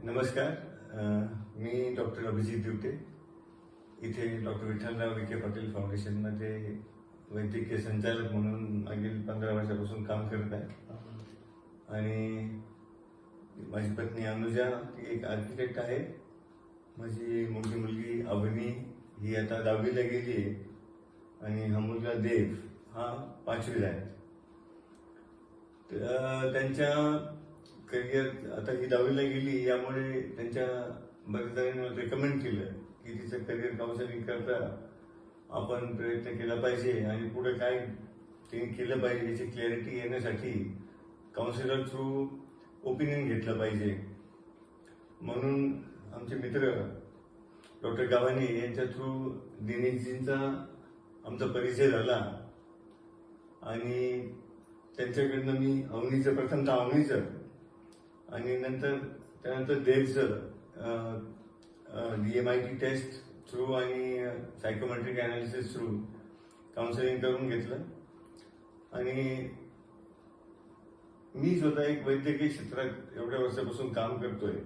नमस्कार. मी डॉक्टर अभिजित दिवटे. इथे डॉक्टर विठ्ठलराव विखे पाटील फाउंडेशनमध्ये वैद्यकीय संचालक म्हणून मागील 15 वर्षापासून काम करत आहे. आणि माझी पत्नी अनुजा ती एक आर्किटेक्ट आहे. माझी मोठी मुलगी अवनी ही आता 10वीला गेली आहे आणि हा मुलगा देव हा 5वीला आहे. त्यांच्या करिअर आता ही 10वीला गेली, यामुळे त्यांच्या बऱ्याच जणांनी रेकमेंड केलं की तिचं करिअर काउन्सिलिंग करता आपण प्रयत्न केला पाहिजे आणि पुढे काय तिने केलं पाहिजे याची क्लॅरिटी येण्यासाठी काउन्सिलर थ्रू ओपिनियन घेतलं पाहिजे. म्हणून आमचे मित्र डॉक्टर गावाने यांच्या थ्रू दिनेशजींचा आमचा परिचय झाला आणि त्यांच्याकडनं मी प्रथमतः अवनीचं आणि त्यानंतर देवचं DMIT टेस्ट थ्रू आणि सायकोमेट्रिक अनालिसिस थ्रू काउन्सिलिंग करून घेतलं. आणि मी स्वतः एक वैद्यकीय क्षेत्रात एवढ्या वर्षापासून काम करतोय,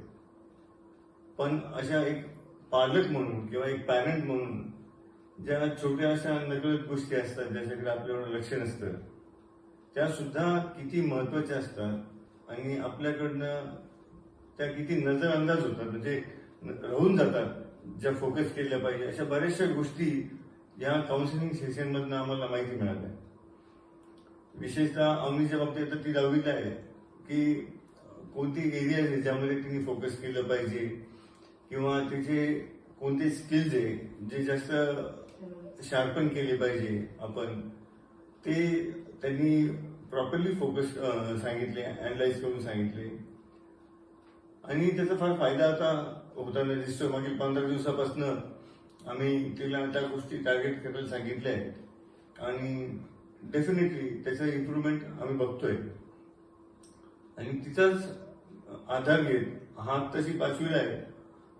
पण अशा एक पालक म्हणून किंवा एक पॅरेंट म्हणून ज्या छोट्या अशा नकळत गोष्टी असतात ज्याच्याकडे आपल्याकडे लक्ष नसतं, त्या सुद्धा किती महत्वाच्या असतात आणि आपल्याकडनं त्या किती नजरअंदाज होतात, म्हणजे राहून जातात ज्या फोकस केल्या पाहिजे. अशा बऱ्याचशा गोष्टी या काउन्सिलिंग सेशन मधनं आम्हाला माहिती मिळाल्या. विशेषतः अवनीच्या बाबतीत ती 10वीला आहे की कोणती एरिया आहे ज्यामध्ये तिने फोकस केलं पाहिजे किंवा तिचे कोणते स्किल्स आहे जे जास्त शार्पन केले पाहिजे आपण, ते त्यांनी प्रॉपरली फोकस सांगितले, अनालाइज करून सांगितले. आणि त्याचा फार फायदा आता होताना दिसतो. मागील 15 दिवसापासून आम्ही तिला त्या गोष्टी टार्गेट करायला सांगितल्या आहेत आणि डेफिनेटली त्याचं इम्प्रूव्हमेंट आम्ही बघतोय. आणि तिचाच आधार घेत हा तशी 5वीला आहे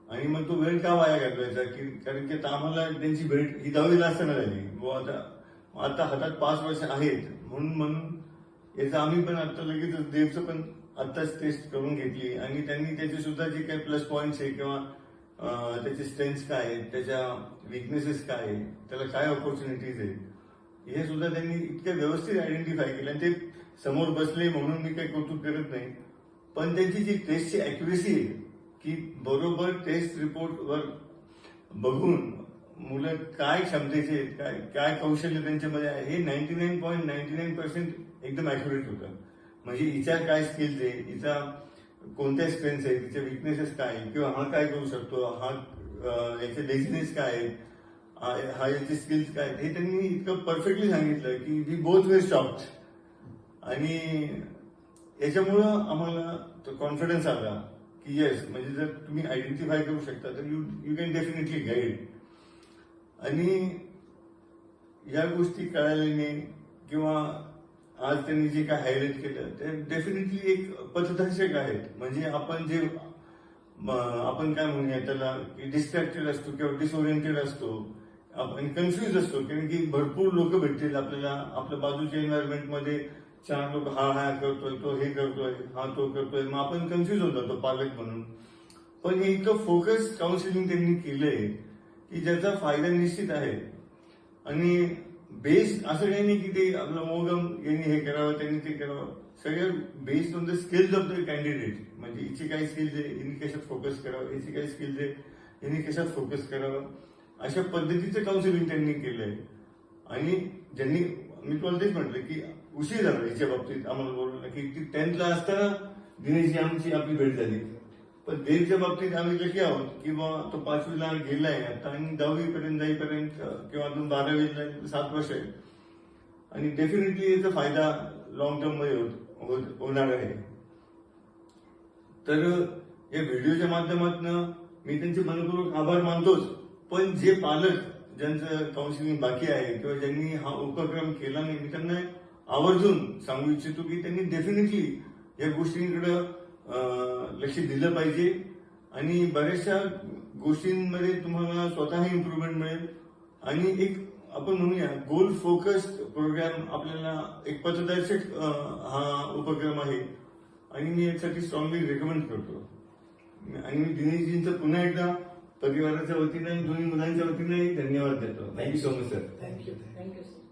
आणि मग तो वेळ का वाया घालवायचा की कारण की आता आम्हाला त्यांची भेट ही 10वीला असताना झाली. आता हातात 5 वर्ष आहेत म्हणून याचं आम्ही पण आता लगेच देवचं पण आत्ताच टेस्ट करून घेतली आणि त्यांनी त्याचे सुद्धा जे काही प्लस पॉईंट्स आहे किंवा त्याचे स्ट्रेंथ्स काय आहेत, त्याच्या विकनेसेस काय आहे, त्याला काय ऑपॉर्च्युनिटीज आहेत, हे सुद्धा त्यांनी इतक्या व्यवस्थित आयडेंटिफाय केलं. आणि ते समोर बसले म्हणून मी काही कौतुक करत नाही, पण त्यांची जी टेस्टची अॅक्युरेसी आहे की बरोबर टेस्ट रिपोर्टवर बघून मुलं काय क्षमतेचे आहेत, काय कौशल्य त्यांच्यामध्ये आहे हे 99.99% एकदम अॅक्युरेट होतं. म्हणजे हिच्या काय स्किल्स आहे, हिचा कोणत्या स्ट्रेंथ्स आहे, तिचे विकनेसेस काय आहे, किंवा हा काय करू शकतो, याचे लेझिनेस काय आहे, हा याचे स्किल्स काय, हे त्यांनी इतकं परफेक्टली सांगितलं की वी बोथ वेर शॉक्ड. आणि याच्यामुळं आम्हाला तो कॉन्फिडन्स आला की येस, म्हणजे जर तुम्ही आयडेंटिफाय करू शकता तर यू कॅन डेफिनेटली गाईड. आणि या गोष्टी कळाल्याने किंवा आज त्यांनी जे काय हायलाइट केलं ते डेफिनेटली एक पथदर्शक आहेत. म्हणजे आपण काय म्हणूया त्याला की डिस्ट्रॅक्टेड असतो किंवा डिसओरिएंटेड असतो, आपण कन्फ्युज असतो, कारण की भरपूर लोक भेटतील आपल्याला आपल्या बाजूच्या एन्व्हायरमेंटमध्ये. 4 लोक हा करतोय, तो हे करतोय, हा तो करतोय, मग आपण कन्फ्युज होतो तो पालक म्हणून. पण हे इतकं फोकस काउन्सिलिंग त्यांनी केलंय की ज्याचा फायदा निश्चित आहे. आणि बेस्ड असं काही नाही की ते आपलं मोगम यांनी हे करावं त्यांनी ते करावं, सगळं based on the skills of the candidate. म्हणजे हिची काय स्किल्स आहे, यांनी कशात फोकस करावं, याची काय स्किल्स आहे, यांनी कशात फोकस करावं, अशा पद्धतीचं काउन्सिलिंग त्यांनी केलंय. आणि ज्यांनी मी तुम्हाला तेच म्हटलं की उशीर झाला हिच्या बाबतीत आम्हाला बोललं की ती 10thला असताना दिनेशजी आपली भेट झाली. पण देवच्या बाबतीत आम्ही लकी आहोत किंवा तो 5वीला गेलाय आता आणि 10वी पर्यंत जाईपर्यंत किंवा अजून 12वीला 7 वर्ष आहे. आणि डेफिनेटली याचा फायदा लॉंग टर्म मध्ये होणार आहे. तर या व्हिडिओच्या माध्यमातून मी त्यांचे मनपूर्वक आभार मानतोच, पण जे पालक ज्यांचं काउन्सिलिंग बाकी आहे किंवा ज्यांनी हा उपक्रम केला नाही, मी त्यांना आवर्जून सांगू इच्छितो की त्यांनी डेफिनेटली या गोष्टींकडे लक्ष दिलं पाहिजे. आणि बऱ्याचशा गोष्टींमध्ये तुम्हाला स्वतः इम्प्रूव्हमेंट मिळेल. आणि एक आपण म्हणूया गोल फोकस्ड प्रोग्राम आपल्याला एक पथदर्शक हा उपक्रम आहे आणि मी यासाठी स्ट्रॉंगली रेकमेंड करतो. आणि मी दिनेशजींचं पुन्हा एकदा परिवाराच्या वतीने आणि दोन्ही मुलांच्या वतीने धन्यवाद देतो. Thank you so much sir. Thank you. Thank you sir.